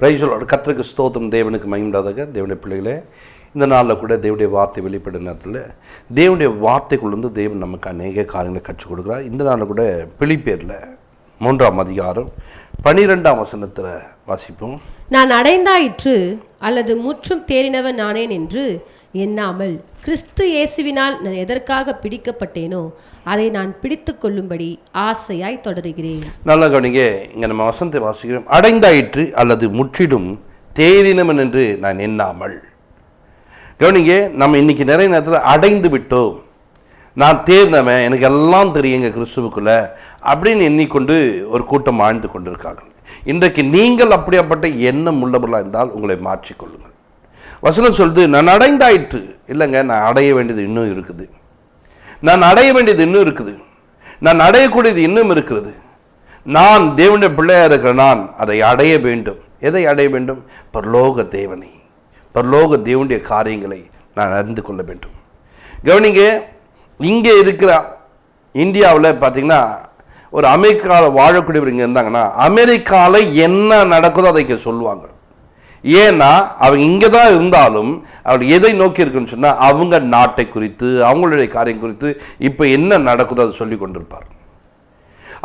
ரைசலோட கர்த்தருக்கு ஸ்தோத்திரம், தேவனுக்கு மகிமையுண்டாதாக. தேவனுடைய பிள்ளைகளே, இந்த நாளில் கூட தேவனுடைய வார்த்தை வெளிப்படும் நேரத்தில் தேவனுடைய வார்த்தைக்குள்ளேருந்து தேவன் நமக்கு அநேக காரியங்களை கற்றுக் கொடுக்குறார். இந்த நாளில் கூட பிலிப்பியரில் 3ஆம் அதிகாரம் 12ஆம் வசனத்தில் வாசிப்போம். நான் அடைந்தாயிற்று அல்லது முற்றும் தேறினவன் நானேன் என்று எண்ணாமல் கிறிஸ்து இயேசுவினால் நான் எதற்காக பிடிக்கப்பட்டேனோ அதை நான் பிடித்து கொள்ளும்படி ஆசையாய் தொடருகிறேன். நல்லா கவனிங்க, இங்கே நம்ம வசனத்தை வாசிக்கிறோம். அடைந்தாயிற்று அல்லது முற்றிலும் தேறினவன் என்று நான் எண்ணாமல். கவனிங்க, நம்ம இன்னைக்கு நிறைய நேரத்தில் அடைந்து விட்டோம், நான் தேர்ந்தவன், எனக்கு எல்லாம் தெரியுங்க கிறிஸ்துவுக்குள்ள அப்படின்னு எண்ணிக்கொண்டு ஒரு கூட்டம் ஆழ்ந்து கொண்டிருக்காங்க. இன்றைக்கு நீங்கள் அப்படியாப்பட்ட எண்ணம் உள்ளவர்களாக இருந்தால் உங்களை மாற்றிக்கொள்ளுங்கள். வசனம் சொல்லுது, நான் அடைந்தாயிற்று. இல்லைங்க, நான் அடைய வேண்டியது இன்னும் இருக்குது, நான் அடைய வேண்டியது இன்னும் இருக்குது, நான் அடையக்கூடியது இன்னும் இருக்கிறது. நான் தேவனுடைய பிள்ளையாக இருக்கிற நான் அதை அடைய வேண்டும். எதை அடைய வேண்டும்? பரலோக தேவனை, பரலோக தேவனுடைய காரியங்களை நான் அறிந்து கொள்ள வேண்டும். கவனிங்க, இங்கே இருக்கிற இந்தியாவில் பார்த்தீங்கன்னா ஒரு அமெரிக்காவில் வாழக்கூடியவர் இங்கே இருந்தாங்கன்னா அமெரிக்காவில் என்ன நடக்குதோ அதை இங்கே சொல்லுவாங்க. ஏன்னா அவங்க இங்கே தான் இருந்தாலும் அவர் எதை நோக்கி இருக்குன்னு சொன்னால் அவங்க நாட்டை குறித்து, அவங்களுடைய காரியம் குறித்து இப்போ என்ன நடக்குதோ அதை சொல்லி கொண்டிருப்பார்.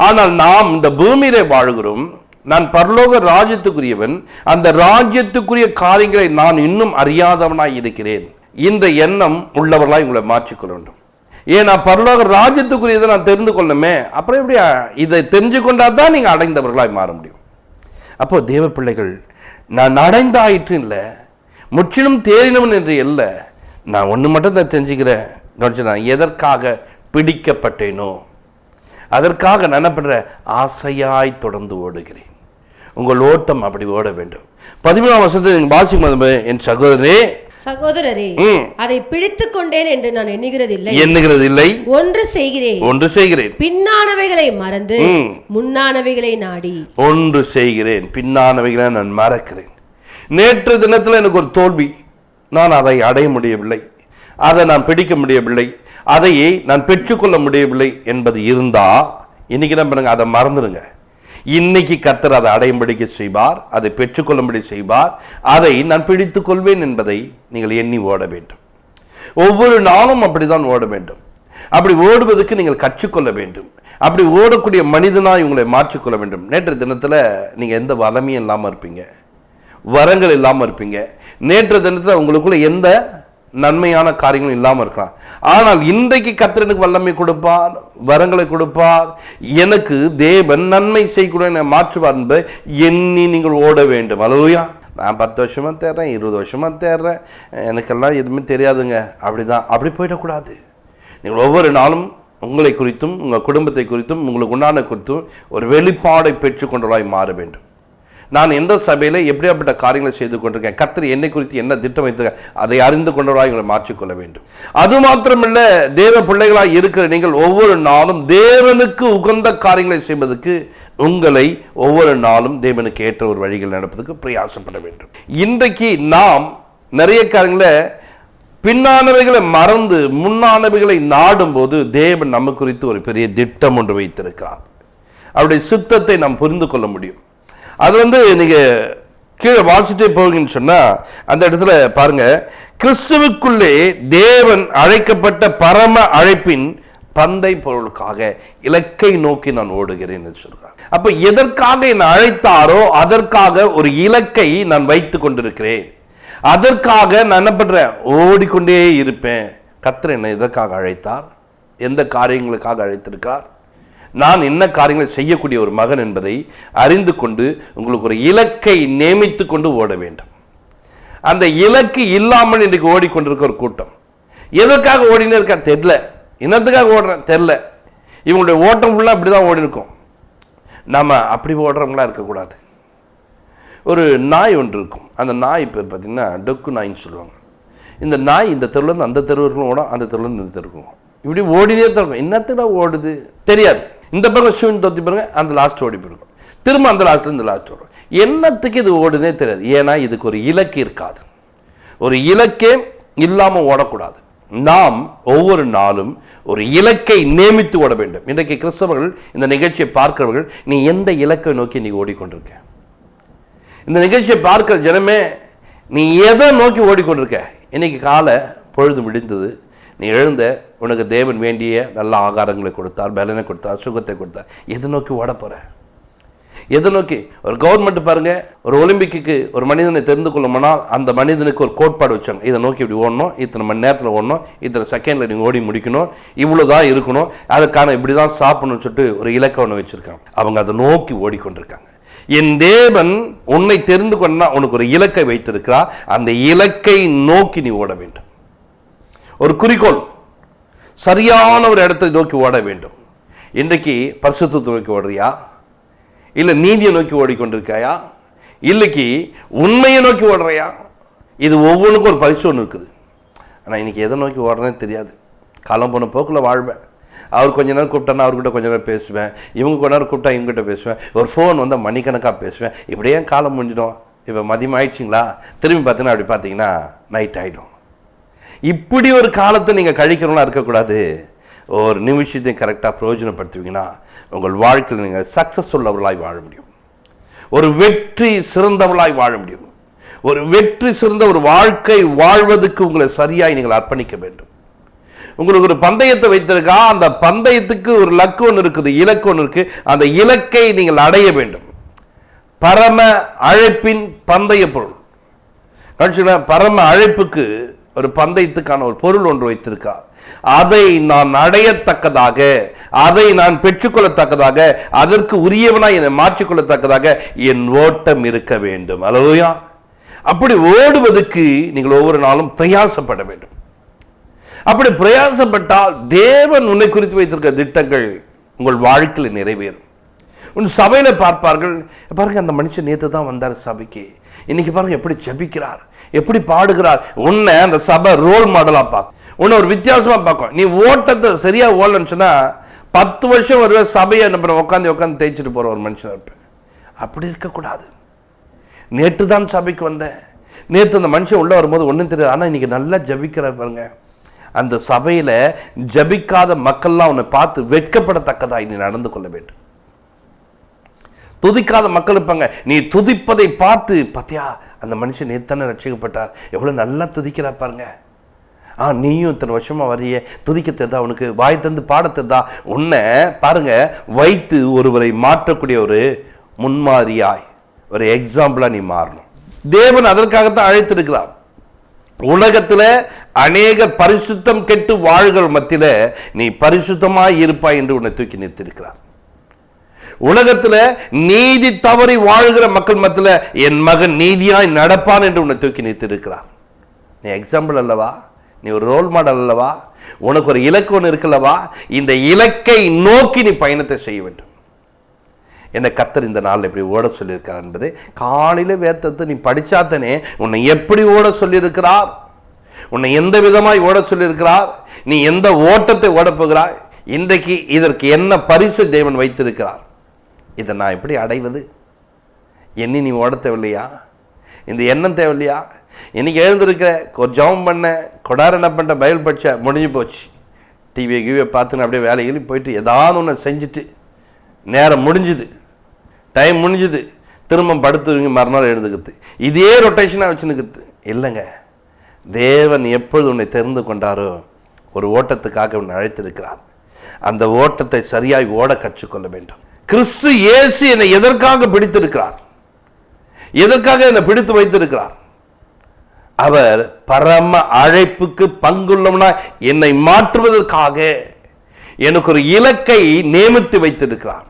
ஆனால் நாம் இந்த பூமியிலே வாழுகிறோம், நான் பரலோக ராஜ்யத்துக்குரியவன், அந்த ராஜ்யத்துக்குரிய காரியங்களை நான் இன்னும் அறியாதவனாய் இருக்கிறேன். இந்த எண்ணம் உள்ளவர்களாய் உங்களை மாற்றிக்கொள்ள வேண்டும். ஏன்னா பரலோக ராஜ்யத்துக்குரியதை நான் தெரிந்து கொள்ளணுமே, அப்புறம் எப்படி இதை தெரிஞ்சு கொண்டால் தான் நீங்கள் அடைந்தவர்களாய் மாற முடியும். அப்போ தேவ பிள்ளைகள், நான் அடைந்தாயிற்று இல்லை, முற்றிலும் தேறினவன் என்று இல்லை, நான் ஒன்று மட்டும் தான் தெரிஞ்சுக்கிறேன். நான் எதற்காக பிடிக்கப்பட்டேனோ அதற்காக நான் என்ன பண்ணுறேன்? ஆசையாய் தொடர்ந்து ஓடுகிறேன். உங்கள் ஓட்டம் அப்படி ஓட வேண்டும். 13ஆம் வசனத்தை வாசிக்கும், என் சகோதரரே அதை பிடித்துக் கொண்டேன் என்று நான் எண்ணுகிறதில்லை, ஒன்று செய்கிறேன், பின்னானவைகளை மறந்து முன்னானவைகளை நாடி. ஒன்று செய்கிறேன், பின்னானவைகளை நான் மறக்கிறேன். நேற்று தினத்தில் எனக்கு ஒரு தோல்வி, நான் அதை அடைய முடியவில்லை, அதை நான் பிடிக்க முடியவில்லை, அதையே நான் பெற்றுக்கொள்ள முடியவில்லை என்பது இருந்தா இன்னைக்கு என்ன பண்ணுங்க? அதை மறந்துடுங்க. இன்னைக்கு கர்த்தர் அதை அடையும்படிக்கு செய்வார், அதை பெற்றுக்கொள்ளும்படி செய்வார். அதை நான் பிடித்துக் கொள்வேன் என்பதை நீங்கள் எண்ணி ஓட வேண்டும். ஒவ்வொரு நாளும் அப்படிதான் ஓட வேண்டும். அப்படி ஓடுவதற்கு நீங்கள் கற்றுக்கொள்ள வேண்டும். அப்படி ஓடக்கூடிய மனிதனாய் உங்களை மாற்றிக்கொள்ள வேண்டும். நேற்று தினத்தில் நீங்கள் எந்த வல்லமையும் இல்லாமல் இருப்பீங்க, வரங்கள் இல்லாமல் இருப்பீங்க. நேற்று தினத்தில் உங்களுக்குள்ள எந்த நன்மையான காரியங்களும் இல்லாமல் இருக்கலாம். ஆனால் இன்றைக்கு கர்த்தர் எனக்கு வல்லமை கொடுப்பார், வரங்களை கொடுப்பார், எனக்கு தேவன் நன்மை செய்யக்கூடிய மாற்றுவார் என்பதை எண்ணி நீங்கள் ஓட வேண்டும். அல்லேலூயா. நான் 10 வருஷமாக தேடுறேன், 20 வருஷமாக தேடுறேன், எனக்கெல்லாம் எதுவுமே தெரியாதுங்க, அப்படிதான். அப்படி போயிடக்கூடாது. நீங்கள் ஒவ்வொரு நாளும் உங்களை குறித்தும் உங்கள் குடும்பத்தை குறித்தும் உங்களுக்கு உண்டான குறித்தும் ஒரு வெளிப்பாடை பெற்றுக்கொண்டவராய் மாற வேண்டும். நான் எந்த சபையில் எப்படியாப்பட்ட காரியங்களை செய்து கொண்டிருக்கேன், கர்த்தர் என்னை குறித்து என்ன திட்டம் வைத்திருக்க, அதை அறிந்து கொண்டவராய் உங்களை மாற்றிக்கொள்ள வேண்டும். அது மாத்திரமல்ல, தேவ பிள்ளைகளாய் இருக்கிற நீங்கள் ஒவ்வொரு நாளும் தேவனுக்கு உகந்த காரியங்களை செய்வதற்கு உங்களை ஒவ்வொரு நாளும் தேவனுக்கு ஏற்ற ஒரு வழிகள் நடப்பதற்கு பிரயாசப்பட வேண்டும். இன்றைக்கு நாம் நிறைய காரியங்களை பின்னானவைகளை மறந்து முன்னானவைகளை நாடும் போது தேவன் நம்ம குறித்து ஒரு பெரிய திட்டம் ஒன்று வைத்திருக்கிறார். அவருடைய சுத்தத்தை நாம் புரிந்து கொள்ள முடியும். அது நீங்கள் கீழே வாசிட்டே போவீங்கன்னு சொன்னால் அந்த இடத்துல பாருங்க, கிறிஸ்துவுக்குள்ளே தேவன் அழைக்கப்பட்ட பரம அழைப்பின் பந்தை பொருளுக்காக இலக்கை நோக்கி நான் ஓடுகிறேன் என்று சொல்றார். அப்ப எதற்காக என்னை அழைத்தாரோ அதற்காக ஒரு இலக்கை நான் வைத்து கொண்டிருக்கிறேன். அதற்காக நான் என்ன பண்றேன்? ஓடிக்கொண்டே இருப்பேன். கர்த்தர் என்னை எதற்காக அழைத்தார், எந்த காரியங்களுக்காக அழைத்திருக்கார், நான் என்ன காரியங்களை செய்யக்கூடிய ஒரு மகன் என்பதை அறிந்து கொண்டு உங்களுக்கு ஒரு இலக்கை நியமித்து கொண்டு ஓட வேண்டும். அந்த இலக்கு இல்லாமல் இன்றைக்கு ஓடிக்கொண்டிருக்க ஒரு கூட்டம். எதற்காக ஓடினே இருக்கா தெரியல, என்னத்துக்காக ஓடுறேன் தெரியல. இவங்களுடைய ஓட்டம் ஃபுல்லாக அப்படி தான் ஓடி இருக்கும். நம்ம அப்படி ஓடுறவங்களா இருக்கக்கூடாது. ஒரு நாய் ஒன்று இருக்கும், அந்த நாய் பேர் பார்த்தீங்கன்னா டொக்கு நாயின்னு சொல்லுவாங்க. இந்த நாய் இந்த தெருவுலேருந்து அந்த தெருவுக்கும் ஓடும், அந்த தெருவுலேருந்து இந்த தெருவுக்கும் இப்படி ஓடினே தான் இருக்கும். என்னத்துக்கு ஓடுது தெரியாது. இந்த பக்கம் ஷூன் தொத்தி பாருங்க, அந்த லாஸ்ட் ஓடி போயிருக்கும், திரும்ப அந்த லாஸ்ட்ல இந்த லாஸ்ட் ஓடும். என்னத்துக்கு இது ஓடுனே தெரியாது. ஏன்னா இதுக்கு ஒரு இலக்கு இருக்காது. ஒரு இலக்கே இல்லாமல் ஓடக்கூடாது. நாம் ஒவ்வொரு நாளும் ஒரு இலக்கை நியமித்து ஓட வேண்டும். இன்றைக்கு கிறிஸ்தவர்கள் இந்த நிகழ்ச்சியை பார்க்கிறவர்கள், நீ எந்த இலக்கை நோக்கி நீ ஓடிக்கொண்டிருக்க? இந்த நிகழ்ச்சியை பார்க்கிற ஜனமே, நீ எதை நோக்கி ஓடிக்கொண்டிருக்க? இன்னைக்கு காலை பொழுது முடிந்தது, நீ எழுந்த, உனக்கு தேவன் வேண்டிய நல்ல ஆகாரங்களை கொடுத்தார், பலனை கொடுத்தார், சுகத்தை கொடுத்தார். எதை நோக்கி ஓட போற? எதை நோக்கி? ஒரு கவர்மெண்ட் பாருங்க, ஒரு ஒலிம்பிக்கு ஒரு மனிதனை தெரிந்து கொள்ளுமானால் அந்த மனிதனுக்கு ஒரு கோட்பாடு வச்சாங்க. இதை நோக்கி இப்படி ஓடணும், இத்தனை மணி நேரத்தில் ஓடணும், இத்தனை செகண்டில் நீங்கள் ஓடி முடிக்கணும், இவ்வளோதான் இருக்கணும், அதுக்கான இப்படி தான் சாப்பிடணும்னு சொல்லிட்டு ஒரு இலக்கை ஒன்று வச்சுருக்காங்க. அவங்க அதை நோக்கி ஓடிக்கொண்டிருக்காங்க. என் தேவன் உன்னை தெரிந்து கொண்டா உனக்கு ஒரு இலக்கை வைத்திருக்கிறார். அந்த இலக்கை நோக்கி நீ ஓட வேண்டும். ஒரு குறிக்கோள், சரியான ஒரு இடத்தை நோக்கி ஓட வேண்டும். இன்றைக்கு பரிசுத்தத்தை நோக்கி ஓடுறியா? இல்லை நீதியை நோக்கி ஓடிக்கொண்டிருக்காயா? இல்லைக்கு உண்மையை நோக்கி ஓடுறியா? இது ஒவ்வொன்றுக்கும் ஒரு பரிசு ஒன்று இருக்குது. ஆனால் இன்னைக்கு எதை நோக்கி ஓடுறேன்னு தெரியாது. காலம் போன போக்கில் வாழ்வேன். அவர் கொஞ்ச நேரம் கூப்பிட்டானா அவர்கிட்ட கொஞ்ச நேரம் பேசுவேன், இவங்க கொஞ்ச நேரம் கூப்பிட்டா இவங்ககிட்ட பேசுவேன், ஒரு ஃபோன் வந்தால் மணிக்கணக்காக பேசுவேன். இப்படியே காலம் முடிஞ்சிடும். இப்போ மதியம் ஆயிடுச்சிங்களா, திரும்பி பார்த்தீங்கன்னா அப்படி பார்த்தீங்கன்னா நைட் ஆகிடும். இப்படி ஒரு காலத்தை நீங்கள் கழிக்கிறவங்களா இருக்கக்கூடாது. ஒரு நிமிஷத்தையும் கரெக்டாக பிரயோஜனப்படுத்துவீங்கன்னா உங்கள் வாழ்க்கையில் நீங்கள் சக்ஸஸ் உள்ளவர்களாய் வாழ முடியும். ஒரு வெற்றி சிறந்தவர்களாய் வாழ முடியும். ஒரு வெற்றி சிறந்த ஒரு வாழ்க்கை வாழ்வதற்கு உங்களை சரியாய் நீங்கள் அர்ப்பணிக்க வேண்டும். உங்களுக்கு ஒரு பந்தயத்தை வைத்திருக்கா, அந்த பந்தயத்துக்கு ஒரு லக்கு ஒன்று இருக்குது, இலக்கு ஒன்று இருக்கு. அந்த இலக்கை நீங்கள் அடைய வேண்டும். பரம அழைப்பின் பந்தய பொருள். பரம அழைப்புக்கு ஒரு பந்தயத்துக்கான ஒரு பொருள் ஒன்று வைத்திருக்கா. அதை நான் அடையத்தக்கதாக, அதை நான் பெற்றுக்கொள்ளத்தக்கதாக, அதற்கு உரியவனாய் என்னை மாற்றிக்கொள்ளத்தக்கதாக என் ஓட்டம் இருக்க வேண்டும். அல்லேலூயா. அப்படி ஓடுவதற்கு நீங்கள் ஒவ்வொரு நாளும் பிரயாசப்பட வேண்டும். அப்படி பிரயாசப்பட்டால் தேவன் உன்னை குறித்து வைத்திருக்க திட்டங்கள் உங்கள் வாழ்க்கையில் நிறைவேறும். உன் சபையில பார்ப்பார்கள், பாருங்க அந்த மனுஷன் நேற்று தான் வந்தார் சபைக்கு, இன்னைக்கு பாருங்க எப்படி ஜெபிக்கிறார், எப்படி பாடுகிறார். உன்னை அந்த சபை ரோல் மாடலா பார்க்கும், உன்னை ஒரு வித்தியாசமா பார்க்கும். நீ ஓட்டத்தை சரியா ஓடலன்னு சொன்னா 10 வருஷம் வருவ சபையை என்ன உட்காந்து தேய்ச்சிட்டு போற ஒரு மனுஷன் இருப்பேன். அப்படி இருக்கக்கூடாது. நேற்று தான் சபைக்கு வந்தேன், நேற்று அந்த மனுஷன் உள்ள வரும்போது ஒன்றும் தெரியாது, ஆனால் இன்னைக்கு நல்லா ஜெபிக்கிறார் பாருங்க. அந்த சபையில ஜபிக்காத மக்கள்லாம் உன்னை பார்த்து வெட்கப்படத்தக்கதாய் நீ நடந்து கொள்ள வேண்டும். துதிக்காத மக்கள் இருப்பாங்க, நீ துதிப்பதை பார்த்து பாத்தியா அந்த மனுஷன் நேத்தானே ரட்சிக்கப்பட்டார், எவ்வளவு நல்லா துதிக்கிறா பாருங்க. நீயும் இத்தனை வருஷமா வரைய துதிக்க தெரிதா, உனக்கு வாய் தந்து பாட தெரிதா. உன்னை பாருங்க வைத்து ஒருவரை மாற்றக்கூடிய ஒரு முன்மாதிரியாய், ஒரு எக்ஸாம்பிளா நீ மாறணும். தேவன் அதற்காகத்தான் அழைத்திருக்கிறார். உலகத்துல அநேக பரிசுத்தம் கெட்டு வாழ்கிற மத்தியில நீ பரிசுத்தமாய் இருப்பாய் என்று உன்னை தூக்கி நிறுத்திருக்கிறார். உலகத்துல நீதி தவறி வாழ்கிற மக்கள் மத்தியில என் மகன் நீதியாய் நடப்பான் என்று உன்னை தூக்கி நிறுத்திருக்கிறார். நீ எக்ஸாம்பிள் அல்லவா, நீ ஒரு ரோல் மாடல் அல்லவா, உனக்கு ஒரு இலக்கு ஒன்று இருக்குல்லவா. இந்த இலக்கை நோக்கி நீ பயணத்தை செய்ய வேண்டும். என்ன கர்த்தர் இந்த நாளில் எப்படி ஓட சொல்லியிருக்கிறார் என்பதை காலையில வேதத்தை நீ படிச்சாத்தனே உன்னை எப்படி ஓட சொல்லியிருக்கிறார், உன்னை எந்த விதமாய் ஓட சொல்லியிருக்கிறார், நீ எந்த ஓட்டத்தை ஓட போகிறாய், இன்றைக்கு இதற்கு என்ன பரிசு தேவன் வைத்திருக்கிறார், இதை நான் எப்படி அடைவது. எண்ணி நீ ஓட தேவையில்லையா, இந்த எண்ணம் தேவையில்லையா. இன்னைக்கு எழுந்திருக்கிற ஒரு ஜபம் பண்ண கொடார என்ன பண்ண பைபிள் படிச்ச முடிஞ்சு போச்சு. டிவியை பார்த்துன்னு அப்படியே வேலைகளை போயிட்டு ஏதாவது ஒன்று செஞ்சுட்டு நேரம் முடிஞ்சுது, டைம் முடிஞ்சுது, திரும்ப படுத்துவீங்க, மறுநாள் எழுதுக்குது, இதே ரொட்டேஷனாக வச்சுன்னுக்குது. இல்லைங்க, தேவன் எப்பொழுது உன்னை தெரிந்து கொண்டாரோ ஒரு ஓட்டத்துக்காக உன்னை அழைத்திருக்கிறார். அந்த ஓட்டத்தை சரியாய் ஓட கற்றுக்கொள்ள வேண்டும். கிறிஸ்து இயேசு என்னை எதற்காக பிடித்திருக்கிறார், எதற்காக என்னை பிடித்து வைத்திருக்கிறார்? அவர் பரம அழைப்புக்கு பங்குள்ளவனா என்னை மாற்றுவதற்காக எனக்கு ஒரு இலக்கை நியமித்து வைத்திருக்கிறார்.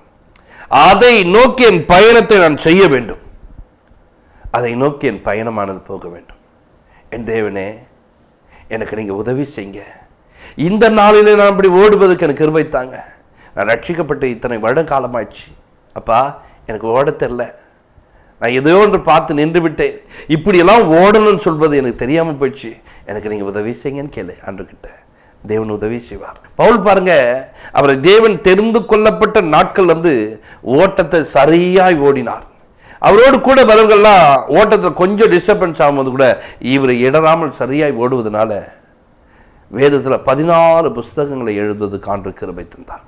அதை நோக்கி என் பயணத்தை நான் செய்ய வேண்டும். அதை நோக்கி என் பயணமானது போக வேண்டும். என் தேவனே, எனக்கு நீங்க உதவி செய்யுங்க. இந்த நாளிலே நான் அப்படி ஓடுவதற்கு எனக்கு கிருபை தாங்க. நான் ரட்சிக்கப்பட்டு இத்தனை வருடம் காலமாயிடுச்சு அப்பா, எனக்கு ஓட தெரியல, நான் எதையோ ஒன்று பார்த்து நின்று விட்டேன், இப்படியெல்லாம் ஓடணும்னு சொல்வது எனக்கு தெரியாம போயிடுச்சு, எனக்கு நீங்க உதவி செய்யுங்கன்னு கேளு ஆண்டவர்கிட்ட. தேவன் உதவி செய்வார். பவுல் பாருங்க, அவரை தேவன் தெரிந்து கொள்ளப்பட்ட நாட்கள் ஓட்டத்தை சரியாய் ஓடினார். அவரோடு கூட வரவர்கள்லாம் ஓட்டத்தில் கொஞ்சம் டிஸ்டர்பன்ஸ் ஆகும்போது கூட இவரை இடராமல் சரியாய் ஓடுவதனால வேதத்தில் 14 புஸ்தகங்களை எழுதுவது காண்ற கிருபை தந்தார்.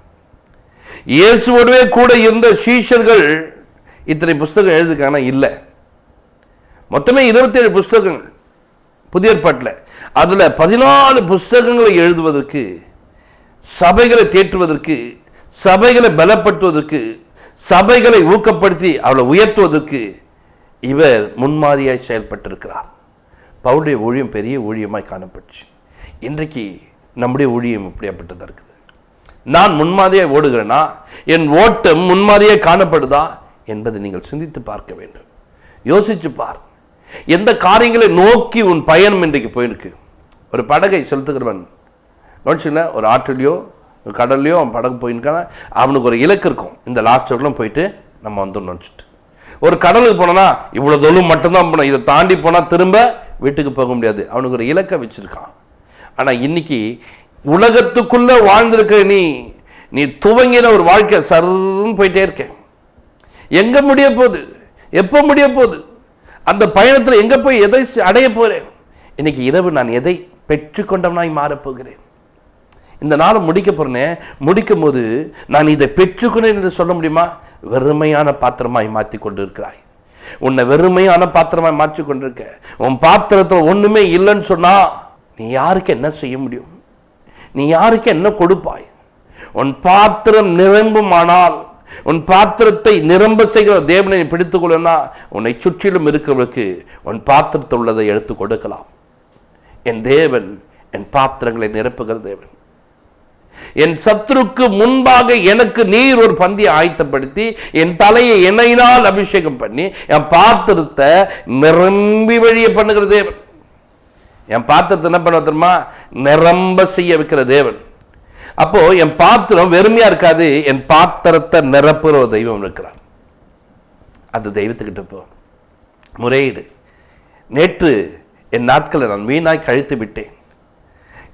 இயேசுவோடவே கூட இருந்த சீஷர்கள் இத்தனை புஸ்தகம் எழுதுக்கான இல்லை. மொத்தமே 27 புஸ்தகங்கள் புதிய ஏற்பாட்டில். அதில் 14 புஸ்தகங்களை எழுதுவதற்கு, சபைகளை தேற்றுவதற்கு, சபைகளை பலப்படுத்துவதற்கு, சபைகளை ஊக்கப்படுத்தி அவளை உயர்த்துவதற்கு இவர் முன்மாதிரியாய் செயல்பட்டிருக்கிறார். பவுலுடைய ஊழியம் பெரிய ஊழியமாய் காணப்பட்டுச்சு. இன்றைக்கு நம்முடைய ஊழியம் இப்படியாப்பட்டதாக இருக்குது. நான் முன்மாதிரியாக ஓடுகிறேன்னா என் ஓட்டம் முன்மாதிரியாக காணப்படுதா என்பதை நீங்கள் சிந்தித்து பார்க்க வேண்டும். யோசிச்சு பார். எந்த காரியங்களை நோக்கி உன் பயணம் இன்றைக்கு போயிருக்கு? ஒரு படகை செலுத்துகிறவன் கவனிச்சுங்களா, ஒரு ஆற்றிலையோ கடல்லையோ அவன் படகு போயிருக்கான, அவனுக்கு ஒரு இலக்கு இருக்கும். இந்த லாஸ்ட் வரலாம் போயிட்டு நம்ம வந்து நினச்சிட்டு. ஒரு கடலுக்கு போனோன்னா இவ்வளோ தொழில் மட்டும்தான் போனோம், இதை தாண்டி போனால் திரும்ப வீட்டுக்கு போக முடியாது. அவனுக்கு ஒரு இலக்கை வச்சுருக்கான். ஆனால் இன்னைக்கு உலகத்துக்குள்ளே வாழ்ந்திருக்கிற நீ துவங்கின ஒரு வாழ்க்கை சர்ன்னு போயிட்டே இருக்க. எங்கே முடிய போகுது? எப்போ முடிய போகுது? அந்த பயணத்தில் எங்கே போய் எதை அடைய போகிறேன்? இன்னைக்கு இரவு நான் எதை பெற்றுக்கொண்டவனாய் மாறப்போகிறேன்? இந்த நாளை முடிக்க போகிறேன். முடிக்கும் போது நான் இதை பெற்றுக்கொண்டேன் என்று சொல்ல முடியுமா? வெறுமையான பாத்திரமாய் மாற்றி கொண்டு இருக்கிறாய். உன்னை வெறுமையான பாத்திரமாய் மாற்றி கொண்டிருக்க. உன் பாத்திரத்தில் ஒன்றுமே இல்லைன்னு சொன்னா நீ யாருக்கு என்ன செய்ய முடியும்? நீ யாருக்கு என்ன கொடுப்பாய்? உன் பாத்திரம் நிரம்புமானால், உன் பாத்திரத்தை நிரம்ப செய்கிற தேவனை பிடித்துக் கொள்ளனா, உன்னை சுற்றிலும் இருக்கிறவர்களுக்கு உன் பாத்திரத்தில் உள்ளதை எடுத்து கொடுக்கலாம். என் தேவன் என் பாத்திரங்களை நிரப்புகிற தேவன். என் சத்துருக்கு முன்பாக எனக்கு நீர் ஒரு பந்தியை ஆயத்தப்படுத்தி என் தலையை எண்ணெயினால் அபிஷேகம் பண்ணி என் பாத்திரத்தை நிரம்பி வழிய பண்ணுகிற தேவன். என் பாத்திரத்தை என்ன பண்ண தெரியுமா? நிரம்ப செய்ய வைக்கிற தேவன். அப்போ என் பாத்திரம் வெறுமையா இருக்காது. என் பாத்திரத்தை நிரப்புற ஒரு தெய்வம் இருக்கிறார். அந்த தெய்வத்துக்கிட்ட போ, முறையீடு. நேற்று என் நாட்களை நான் வீணாய் கழித்து விட்டேன்.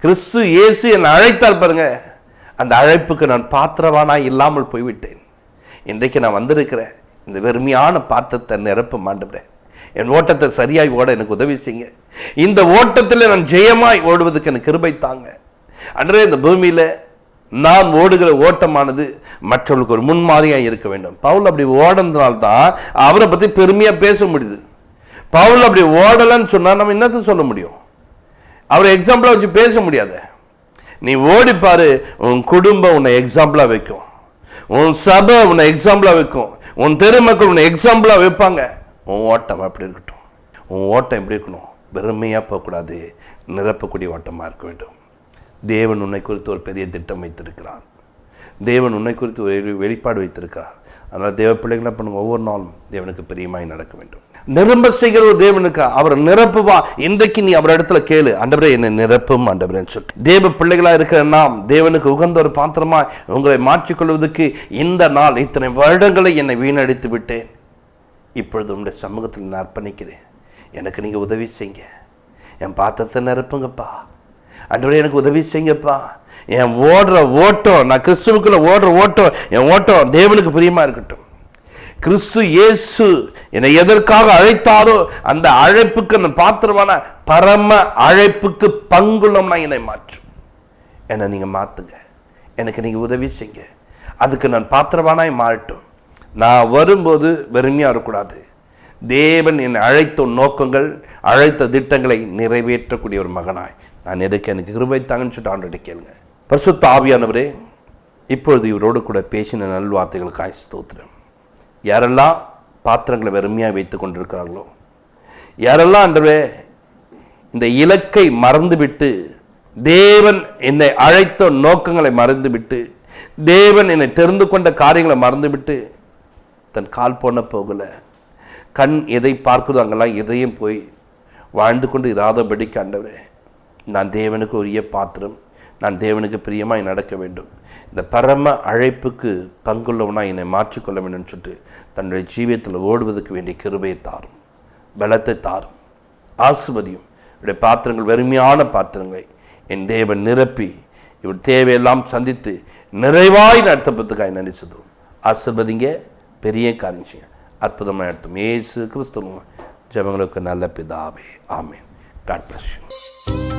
கிறிஸ்து இயேசு என்னை அழைத்தால் பாருங்க, அந்த அழைப்புக்கு நான் பாத்திரவானாய் இல்லாமல் போய்விட்டேன். இன்றைக்கு நான் வந்திருக்கிறேன். இந்த வெறுமையான பாத்திரத்தை நிரப்ப மாண்டுகிறேன். என் ஓட்டத்தை சரியாய் ஓட எனக்கு உதவி செய்யுங்க. இந்த ஓட்டத்தில் நான் ஜெயமாய் ஓடுவதற்கு எனக்கு கிருபை தாங்க. அன்றே இந்த பூமியில் நான் ஓடுகிற ஓட்டமானது மற்றவர்களுக்கு ஒரு முன்மாதிரியாக இருக்க வேண்டும். பவுல் அப்படி ஓடுனதுனால்தான் அவரை பற்றி பெருமையாக பேச முடியுது. பவுல் அப்படி ஓடலன்னு சொன்னால் நம்ம என்னத்தை சொல்ல முடியும்? அவரை எக்ஸாம்பிளாக வச்சு பேச முடியாது. நீ ஓடிப்பாரு, உன் குடும்பம் உன்னை எக்ஸாம்பிளாக வைக்கும், உன் சபை உன்னை எக்ஸாம்பிளாக வைக்கும், உன் தெருமக்கள் உன்னை எக்ஸாம்பிளாக வைப்பாங்க. உன் ஓட்டம் அப்படி இருக்கட்டும். உன் ஓட்டம் எப்படி இருக்கணும்? வெறுமையாக போகக்கூடாது, நிரப்பக்கூடிய ஓட்டமாக இருக்க வேண்டும். தேவன் உன்னை குறித்து ஒரு பெரிய திட்டம் வைத்திருக்கிறார். தேவன் உன்னை குறித்து ஒரு வெளிப்பாடு வைத்திருக்கிறார். அதனால் தேவ பிள்ளைகளை பண்ணுங்க, ஒவ்வொரு நாளும் தேவனுக்கு பிரியமாய் நடக்க வேண்டும். நிரம்ப செய்கிற ஒரு தேவனுக்கு அவர் நிரப்புவா. இன்றைக்கு நீ அவர் இடத்துல கேளு, ஆண்டவரே என்னை நிரப்பும் ஆண்டவரேன்னு சொல்லி. தேவ பிள்ளைகளா இருக்கிற நாம் தேவனுக்கு உகந்த ஒரு பாத்திரமா உங்களை மாற்றிக்கொள்வதற்கு இந்த நாள் இத்தனை வருடங்களை என்னை வீணடித்து விட்டேன். இப்பொழுது உங்களுடைய சமூகத்தில் நான் அர்ப்பணிக்கிறேன். எனக்கு நீங்கள் உதவி செய்யுங்க. என் பாத்திரத்தை நிரப்புங்கப்பா. ஆண்டவரே எனக்கு உதவி செய்யுங்கப்பா. என் ஓடுற ஓட்டம், நான் கிறிஸ்துவுக்குள்ள ஓடுற ஓட்டம், என் ஓட்டம் தேவனுக்கு பிரியமா இருக்கட்டும். கிறிஸ்து இயேசு என்னை எதற்காக அழைத்தாரோ அந்த அழைப்புக்கு நான் பாத்திரமான பரம அழைப்புக்கு பங்குள்ளம்னா என்னை மாற்றும். என்னை நீங்கள் மாற்றுங்க. எனக்கு நீங்கள் உதவி செய்யுங்க. அதுக்கு நான் பாத்திரவானாய் மாறட்டும். நான் வரும்போது வெறுமையாக இருக்கக்கூடாது. தேவன் என்னை அழைத்த நோக்கங்கள், அழைத்த திட்டங்களை நிறைவேற்றக்கூடிய ஒரு மகனாய் நான் இருக்க எனக்கு கிருபை தாங்கன்னு சொல்லிட்டு ஆண்டவரை கேளுங்க. பரிசுத்த ஆவியானவரே, இப்பொழுது இவரோடு கூட பேசின நல்வார்த்தைகளுக்காய் ஸ்தோத்திரம். யாரெல்லாம் பாத்திரங்களை வெறுமையாக வைத்து கொண்டிருக்கிறார்களோ, யாரெல்லாம் ஆண்டவரே இந்த இலக்கை மறந்துவிட்டு, தேவன் என்னை அழைத்த நோக்கங்களை மறந்துவிட்டு, தேவன் என்னை தெரிந்து கொண்ட காரியங்களை மறந்துவிட்டு தன் கால் போன போகல, கண் எதை பார்க்குதோ அங்கெல்லாம் எதையும் போய் வாழ்ந்து கொண்டு இராதபடிக்கு ஆண்டவரே, நான் தேவனுக்கு உரிய பாத்திரம், நான் தேவனுக்கு பிரியமாய் நடக்க வேண்டும், இந்த பரம அழைப்புக்கு பங்குள்ளவனாக என்னை மாற்றிக்கொள்ள வேண்டும் சொல்லிட்டு தன்னுடைய ஜீவியத்தில் ஓடுவதற்கு வேண்டிய கிருபையை தாரும், பலத்தை தாரும், ஆசிர்வதியும். இவருடைய பாத்திரங்கள் வெறுமையான பாத்திரங்களை என் தேவன் நிரப்பி இவர் தேவையெல்லாம் சந்தித்து நிறைவாய் நடத்தப்பதுக்காக நினைச்சதும் ஆசிர்வதிங்க. பெரிய காரியம் செய்ய அற்புதமாக நடத்தும். இயேசு கிறிஸ்துவின் ஜெபங்களுக்கு நல்ல பிதாவே, ஆமென். God bless you.